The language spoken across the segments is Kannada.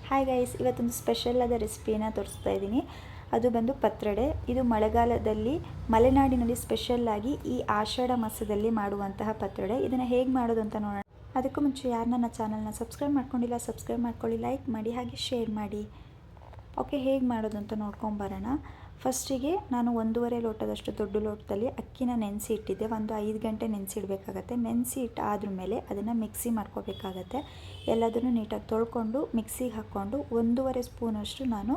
ಹಾಯ್ ಗೈಸ್, ಇವತ್ತೊಂದು ಸ್ಪೆಷಲ್ ಆದ ರೆಸಿಪಿನ ತೋರಿಸ್ತಾ ಇದ್ದೀನಿ. ಅದು ಬಂದು ಪತ್ರೊಡೆ. ಇದು ಮಳೆಗಾಲದಲ್ಲಿ ಮಲೆನಾಡಿನಲ್ಲಿ ಸ್ಪೆಷಲ್ ಆಗಿ ಈ ಆಷಾಢ ಮಾಸದಲ್ಲಿ ಮಾಡುವಂತಹ ಪತ್ರೊಡೆ. ಇದನ್ನು ಹೇಗೆ ಮಾಡೋದು ಅಂತ ನೋಡೋಣ. ಅದಕ್ಕೂ ಮುಂಚೆ ಯಾರು ನನ್ನ ಚಾನಲ್ನ ಸಬ್ಸ್ಕ್ರೈಬ್ ಮಾಡ್ಕೊಂಡಿಲ್ಲ ಸಬ್ಸ್ಕ್ರೈಬ್ ಮಾಡ್ಕೊಳ್ಳಿ, ಲೈಕ್ ಮಾಡಿ, ಹಾಗೆ ಶೇರ್ ಮಾಡಿ. ಓಕೆ, ಹೇಗೆ ಮಾಡೋದು ಅಂತ ನೋಡ್ಕೊಂಬರೋಣ. ಫಸ್ಟಿಗೆ ನಾನು 1.5 ಲೋಟದಷ್ಟು ದೊಡ್ಡ ಲೋಟದಲ್ಲಿ ಅಕ್ಕಿನ ನೆನೆಸಿ ಇಟ್ಟಿದ್ದೆ. ಒಂದು 5 ಗಂಟೆ ನೆನೆಸಿಡಬೇಕಾಗತ್ತೆ. ನೆನೆಸಿ ಇಟ್ಟಾದ್ರ ಮೇಲೆ ಅದನ್ನು ಮಿಕ್ಸಿ ಮಾಡ್ಕೋಬೇಕಾಗತ್ತೆ. ಎಲ್ಲದನ್ನು ನೀಟಾಗಿ ತೊಳ್ಕೊಂಡು ಮಿಕ್ಸಿಗೆ ಹಾಕ್ಕೊಂಡು 1.5 ಸ್ಪೂನಷ್ಟು ನಾನು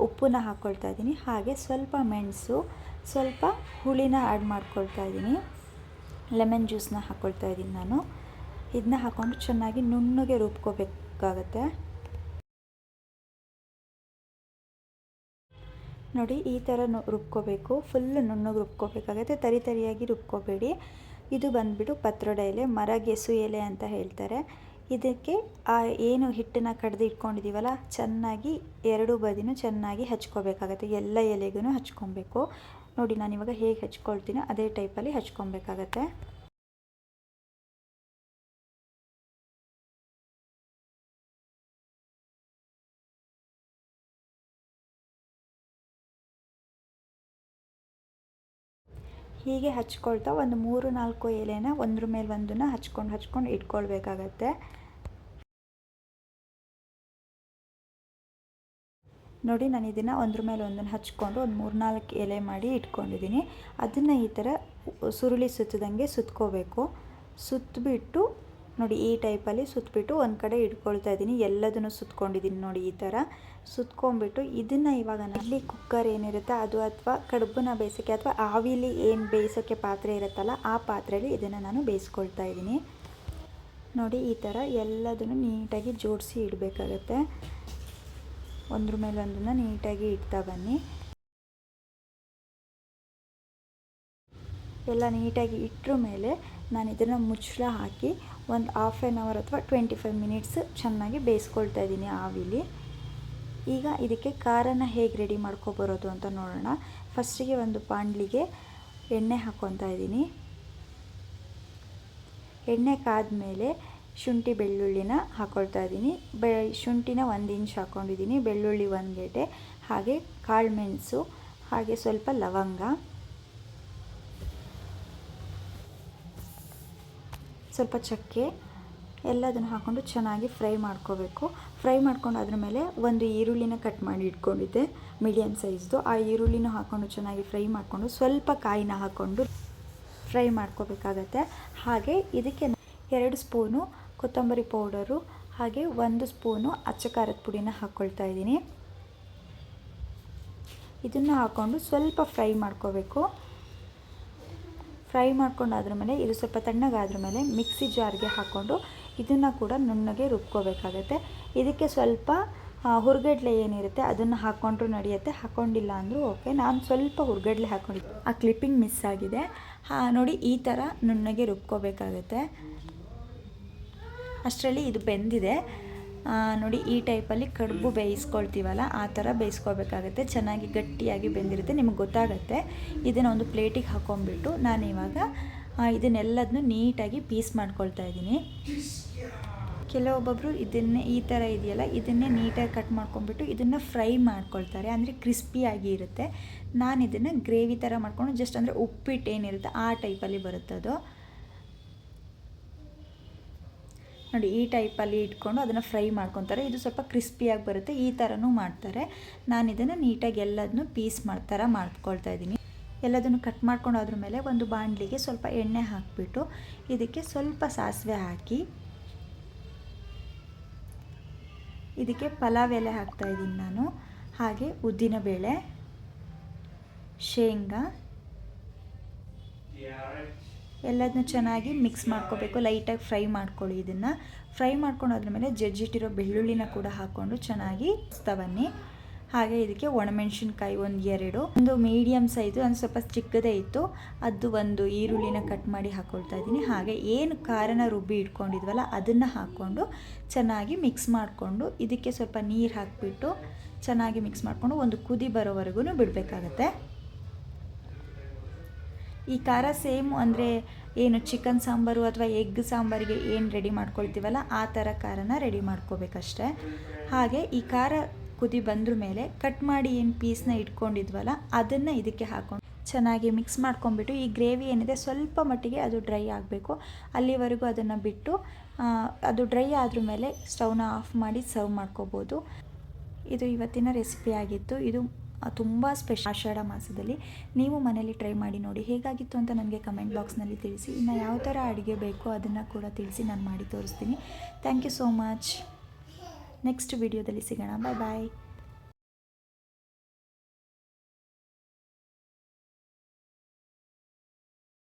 ಉಪ್ಪನ್ನ ಹಾಕ್ಕೊಳ್ತಾ ಇದ್ದೀನಿ. ಹಾಗೆ ಸ್ವಲ್ಪ ಮೆಣಸು, ಸ್ವಲ್ಪ ಹುಳಿನ ಆ್ಯಡ್ ಮಾಡ್ಕೊಳ್ತಾ ಇದ್ದೀನಿ. ಲೆಮನ್ ಜ್ಯೂಸನ್ನ ಹಾಕ್ಕೊಳ್ತಾ ಇದ್ದೀನಿ ನಾನು. ಇದನ್ನ ಹಾಕ್ಕೊಂಡು ಚೆನ್ನಾಗಿ ನುಣ್ಣಗೆ ರುಬ್ಕೋಬೇಕಾಗತ್ತೆ. ನೋಡಿ, ಈ ಥರ ರುಬ್ಕೋಬೇಕು. ಫುಲ್ ನುಣ್ಣಗೆ ರುಬ್ಕೋಬೇಕಾಗತ್ತೆ. ತರಿಯಾಗಿ ರುಬ್ಕೋಬೇಡಿ. ಇದು ಬಂದುಬಿಟ್ಟು ಪತ್ರೊಡೆ ಎಲೆ, ಮರಗೆಸು ಎಲೆ ಅಂತ ಹೇಳ್ತಾರೆ. ಇದಕ್ಕೆ ಏನು ಹಿಟ್ಟನ್ನು ಕಡ್ದು ಇಟ್ಕೊಂಡಿದ್ದೀವಲ್ಲ, ಚೆನ್ನಾಗಿ 2 ಬದಿನೂ ಚೆನ್ನಾಗಿ ಹಚ್ಕೋಬೇಕಾಗತ್ತೆ. ಎಲ್ಲ ಎಲೆಗೂ ಹಚ್ಕೊಬೇಕು. ನೋಡಿ, ನಾನಿವಾಗ ಹೇಗೆ ಹಚ್ಕೊಳ್ತೀನೋ ಅದೇ ಟೈಪಲ್ಲಿ ಹಚ್ಕೊಬೇಕಾಗತ್ತೆ. ಹೀಗೆ ಹಚ್ಕೊಳ್ತಾ ಒಂದು 3-4 ಎಲೆನ ಒಂದ್ರ ಮೇಲೆ ಒಂದನ್ನು ಹಚ್ಕೊಂಡು ಇಟ್ಕೊಳ್ಬೇಕಾಗತ್ತೆ. ನೋಡಿ, ನಾನು ಇದನ್ನು ಒಂದ್ರ ಮೇಲೆ ಒಂದನ್ನು ಹಚ್ಕೊಂಡು ಒಂದು 3-4 ಎಲೆ ಮಾಡಿ ಇಟ್ಕೊಂಡಿದ್ದೀನಿ. ಅದನ್ನು ಈ ಥರ ಸುರುಳಿ ಸುತ್ತದಂಗೆ ಸುತ್ಕೋಬೇಕು. ಸುತ್ತಬಿಟ್ಟು ನೋಡಿ, ಈ ಟೈಪಲ್ಲಿ ಸುತ್ತಬಿಟ್ಟು ಒಂದು ಕಡೆ ಇಟ್ಕೊಳ್ತಾ ಇದ್ದೀನಿ. ಎಲ್ಲದನ್ನು ಸುತ್ಕೊಂಡಿದ್ದೀನಿ ನೋಡಿ, ಈ ಥರ ಸುತ್ಕೊಂಡ್ಬಿಟ್ಟು ಇದನ್ನು ಇವಾಗ ನಲ್ಲಿ ಕುಕ್ಕರ್ ಏನಿರುತ್ತೆ ಅದು, ಅಥವಾ ಕಡುಬನ್ನ ಬೇಯಿಸೋಕ್ಕೆ ಅಥವಾ ಆವಿಲಿ ಏನು ಬೇಯಿಸೋಕ್ಕೆ ಪಾತ್ರೆ ಇರುತ್ತಲ್ಲ ಆ ಪಾತ್ರೆಯಲ್ಲಿ ಇದನ್ನು ನಾನು ಬೇಯಿಸ್ಕೊಳ್ತಾ ಇದ್ದೀನಿ. ನೋಡಿ, ಈ ಥರ ಎಲ್ಲದನ್ನು ನೀಟಾಗಿ ಜೋಡಿಸಿ ಇಡಬೇಕಾಗತ್ತೆ. ಒಂದ್ರ ಮೇಲೆ ಒಂದನ್ನು ನೀಟಾಗಿ ಇಡ್ತಾ ಬನ್ನಿ. ಎಲ್ಲ ನೀಟಾಗಿ ಇಟ್ಟರ ಮೇಲೆ ನಾನು ಇದನ್ನು ಮುಚ್ಚಳ ಹಾಕಿ ಒಂದು 1/2 ಅವರ್ ಅಥವಾ 25 ಮಿನಿಟ್ಸ್ ಚೆನ್ನಾಗಿ ಬೇಯಿಸ್ಕೊಳ್ತಾ ಇದ್ದೀನಿ ಆವಿಲಿ. ಈಗ ಇದಕ್ಕೆ ಖಾರನ ಹೇಗೆ ರೆಡಿ ಮಾಡ್ಕೊಬರೋದು ಅಂತ ನೋಡೋಣ. ಫಸ್ಟಿಗೆ ಒಂದು ಬಾಣಲಿಗೆ ಎಣ್ಣೆ ಹಾಕ್ಕೊತಾ ಇದ್ದೀನಿ. ಎಣ್ಣೆ ಕಾದ್ಮೇಲೆ ಶುಂಠಿ ಬೆಳ್ಳುಳ್ಳಿನ ಹಾಕ್ಕೊಳ್ತಾ ಇದ್ದೀನಿ. ಶುಂಠಿನ 1 ಇಂಚ್ ಹಾಕ್ಕೊಂಡಿದ್ದೀನಿ, ಬೆಳ್ಳುಳ್ಳಿ 1 ಗೆಡ್ಡೆ, ಹಾಗೆ ಕಾಳು ಮೆಣಸು, ಹಾಗೆ ಸ್ವಲ್ಪ ಲವಂಗ, ಸ್ವಲ್ಪ ಚಕ್ಕೆ, ಎಲ್ಲದನ್ನು ಹಾಕ್ಕೊಂಡು ಚೆನ್ನಾಗಿ ಫ್ರೈ ಮಾಡ್ಕೋಬೇಕು. ಫ್ರೈ ಮಾಡ್ಕೊಂಡು ಅದ್ರ ಮೇಲೆ ಒಂದು ಈರುಳ್ಳಿನ ಕಟ್ ಮಾಡಿ ಇಟ್ಕೊಂಡಿದ್ದೆ, ಮೀಡಿಯಮ್ ಸೈಜ್ದು. ಆ ಈರುಳ್ಳಿನ ಹಾಕ್ಕೊಂಡು ಚೆನ್ನಾಗಿ ಫ್ರೈ ಮಾಡಿಕೊಂಡು ಸ್ವಲ್ಪ ಕಾಯಿನ ಹಾಕ್ಕೊಂಡು ಫ್ರೈ ಮಾಡ್ಕೋಬೇಕಾಗತ್ತೆ. ಹಾಗೆ ಇದಕ್ಕೆ 2 ಸ್ಪೂನು ಕೊತ್ತಂಬರಿ ಪೌಡರು, ಹಾಗೆ 1 ಸ್ಪೂನು ಅಚ್ಚ ಖಾರದ ಪುಡಿನ ಹಾಕ್ಕೊಳ್ತಾ ಇದ್ದೀನಿ. ಇದನ್ನು ಹಾಕ್ಕೊಂಡು ಸ್ವಲ್ಪ ಫ್ರೈ ಮಾಡ್ಕೋಬೇಕು. ಫ್ರೈ ಮಾಡ್ಕೊಂಡಾದ್ರ ಮೇಲೆ ಇದು ಸ್ವಲ್ಪ ತಣ್ಣಗಾದ್ರ ಮೇಲೆ ಮಿಕ್ಸಿ ಜಾರ್ಗೆ ಹಾಕ್ಕೊಂಡು ಇದನ್ನು ಕೂಡ ನುಣ್ಣಗೆ ರುಬ್ಕೋಬೇಕಾಗತ್ತೆ. ಇದಕ್ಕೆ ಸ್ವಲ್ಪ ಹುರ್ಗಡ್ಲೆ ಏನಿರುತ್ತೆ ಅದನ್ನು ಹಾಕ್ಕೊಂಡ್ರೂ ನಡೆಯುತ್ತೆ, ಹಾಕ್ಕೊಂಡಿಲ್ಲ ಅಂದರೂ ಓಕೆ. ನಾನು ಸ್ವಲ್ಪ ಹುರ್ಗಡ್ಲೆ ಹಾಕ್ಕೊಂಡಿದ್ದೆ, ಆ ಕ್ಲಿಪ್ಪಿಂಗ್ ಮಿಸ್ ಆಗಿದೆ. ನೋಡಿ, ಈ ಥರ ನುಣ್ಣಗೆ ರುಬ್ಕೋಬೇಕಾಗತ್ತೆ. ಅಷ್ಟರಲ್ಲಿ ಇದು ಬೆಂದಿದೆ. ನೋಡಿ, ಈ ಟೈಪಲ್ಲಿ ಕಡುಬು ಬೇಯಿಸ್ಕೊಳ್ತೀವಲ್ಲ ಆ ಥರ ಬೇಯಿಸ್ಕೋಬೇಕಾಗತ್ತೆ. ಚೆನ್ನಾಗಿ ಗಟ್ಟಿಯಾಗಿ ಬೆಂದಿರುತ್ತೆ, ನಿಮಗೆ ಗೊತ್ತಾಗುತ್ತೆ. ಇದನ್ನು ಒಂದು ಪ್ಲೇಟಿಗೆ ಹಾಕ್ಕೊಂಬಿಟ್ಟು ನಾನು ಇವಾಗ ಇದನ್ನೆಲ್ಲದನ್ನು ನೀಟಾಗಿ ಪೀಸ್ ಮಾಡ್ಕೊಳ್ತಾ ಇದ್ದೀನಿ. ಕೆಲವೊಬ್ಬೊಬ್ಬರು ಇದನ್ನೇ ಈ ಥರ ಇದೆಯಲ್ಲ ಇದನ್ನೇ ನೀಟಾಗಿ ಕಟ್ ಮಾಡ್ಕೊಂಬಿಟ್ಟು ಇದನ್ನು ಫ್ರೈ ಮಾಡ್ಕೊಳ್ತಾರೆ, ಅಂದರೆ ಕ್ರಿಸ್ಪಿಯಾಗಿ ಇರುತ್ತೆ. ನಾನು ಇದನ್ನು ಗ್ರೇವಿ ಥರ ಮಾಡ್ಕೊಂಡು ಜಸ್ಟ್ ಅಂದರೆ ಉಪ್ಪಿಟ್ಟು ಏನಿರುತ್ತೆ ಆ ಟೈಪಲ್ಲಿ ಬರುತ್ತೆ ಅದು. ನೋಡಿ, ಈ ಟೈಪಲ್ಲಿ ಇಟ್ಕೊಂಡು ಅದನ್ನು ಫ್ರೈ ಮಾಡ್ಕೊತಾರೆ. ಇದು ಸ್ವಲ್ಪ ಕ್ರಿಸ್ಪಿಯಾಗಿ ಬರುತ್ತೆ, ಈ ಥರನೂ ಮಾಡ್ತಾರೆ. ನಾನು ಇದನ್ನು ನೀಟಾಗಿ ಎಲ್ಲದನ್ನು ಪೀಸ್ ಥರ ಮಾಡ್ಕೊಳ್ತಾ ಇದ್ದೀನಿ. ಎಲ್ಲದನ್ನು ಕಟ್ ಮಾಡ್ಕೊಂಡು ಅದ್ರ ಮೇಲೆ ಒಂದು ಬಾಣಲಿಗೆ ಸ್ವಲ್ಪ ಎಣ್ಣೆ ಹಾಕಿಬಿಟ್ಟು ಇದಕ್ಕೆ ಸ್ವಲ್ಪ ಸಾಸಿವೆ ಹಾಕಿ ಇದಕ್ಕೆ ಪಲಾವ್ ಎಲೆ ಹಾಕ್ತಾಯಿದ್ದೀನಿ ನಾನು, ಹಾಗೆ ಉದ್ದಿನಬೇಳೆ, ಶೇಂಗಾ, ಎಲ್ಲದನ್ನೂ ಚೆನ್ನಾಗಿ ಮಿಕ್ಸ್ ಮಾಡ್ಕೋಬೇಕು. ಲೈಟಾಗಿ ಫ್ರೈ ಮಾಡ್ಕೊಳ್ಳಿ. ಇದನ್ನು ಫ್ರೈ ಮಾಡ್ಕೊಂಡು ಅದ್ರ ಮೇಲೆ ಜಜ್ಜಿಟ್ಟಿರೋ ಬೆಳ್ಳುಳ್ಳಿನ ಕೂಡ ಹಾಕ್ಕೊಂಡು ಚೆನ್ನಾಗಿ ಬನ್ನಿ. ಹಾಗೆ ಇದಕ್ಕೆ ಒಣಮೆಣಸಿನ್ಕಾಯಿ 1-2, ಒಂದು ಮೀಡಿಯಮ್ ಸೈಜು, ಒಂದು ಸ್ವಲ್ಪ ಚಿಕ್ಕದೇ ಇತ್ತು ಅದು, ಒಂದು ಈರುಳ್ಳಿನ ಕಟ್ ಮಾಡಿ ಹಾಕ್ಕೊಳ್ತಾ ಇದ್ದೀನಿ. ಹಾಗೆ ಏನು ಖಾರನ ರುಬ್ಬಿ ಇಟ್ಕೊಂಡಿದ್ವಲ್ಲ ಅದನ್ನು ಹಾಕ್ಕೊಂಡು ಚೆನ್ನಾಗಿ ಮಿಕ್ಸ್ ಮಾಡಿಕೊಂಡು ಇದಕ್ಕೆ ಸ್ವಲ್ಪ ನೀರು ಹಾಕಿಬಿಟ್ಟು ಚೆನ್ನಾಗಿ ಮಿಕ್ಸ್ ಮಾಡಿಕೊಂಡು ಒಂದು ಕುದಿ ಬರೋವರೆಗೂ ಬಿಡಬೇಕಾಗತ್ತೆ. ಈ ಖಾರ ಸೇಮ್ ಅಂದರೆ ಏನು ಚಿಕನ್ ಸಾಂಬಾರು ಅಥವಾ ಎಗ್ ಸಾಂಬಾರಿಗೆ ಏನು ರೆಡಿ ಮಾಡ್ಕೊಳ್ತೀವಲ್ಲ ಆ ಥರ ಖಾರನ ರೆಡಿ ಮಾಡ್ಕೋಬೇಕಷ್ಟೆ. ಹಾಗೆ ಈ ಖಾರ ಕುದಿ ಬಂದ್ರ ಮೇಲೆ ಕಟ್ ಮಾಡಿ ಏನು ಪೀಸ್ನ ಇಟ್ಕೊಂಡಿದ್ವಲ್ಲ ಅದನ್ನು ಇದಕ್ಕೆ ಹಾಕೊಂಡು ಚೆನ್ನಾಗಿ ಮಿಕ್ಸ್ ಮಾಡ್ಕೊಂಬಿಟ್ಟು ಈ ಗ್ರೇವಿ ಏನಿದೆ ಸ್ವಲ್ಪ ಮಟ್ಟಿಗೆ ಅದು ಡ್ರೈ ಆಗಬೇಕು, ಅಲ್ಲಿವರೆಗೂ ಅದನ್ನು ಬಿಟ್ಟು ಅದು ಡ್ರೈ ಆದ್ರ ಮೇಲೆ ಸ್ಟವ್ನ ಆಫ್ ಮಾಡಿ ಸರ್ವ್ ಮಾಡ್ಕೋಬೋದು. ಇದು ಇವತ್ತಿನ ರೆಸಿಪಿ ಆಗಿತ್ತು. ಇದು ತುಂಬ ಸ್ಪೆಷಲ್ ಆಷಾಢ ಮಾಸದಲ್ಲಿ. ನೀವು ಮನೇಲಿ ಟ್ರೈ ಮಾಡಿ ನೋಡಿ ಹೇಗಾಗಿತ್ತು ಅಂತ ನನಗೆ ಕಮೆಂಟ್ ಬಾಕ್ಸ್ನಲ್ಲಿ ತಿಳಿಸಿ. ಇನ್ನು ಯಾವ ಥರ ಅಡುಗೆ ಬೇಕೋ ಅದನ್ನು ಕೂಡ ತಿಳಿಸಿ, ನಾನು ಮಾಡಿ ತೋರಿಸ್ತೀನಿ. Thank you so much. Next ವಿಡಿಯೋದಲ್ಲಿ ಸಿಗೋಣ. ಬಾಯ್ ಬಾಯ್.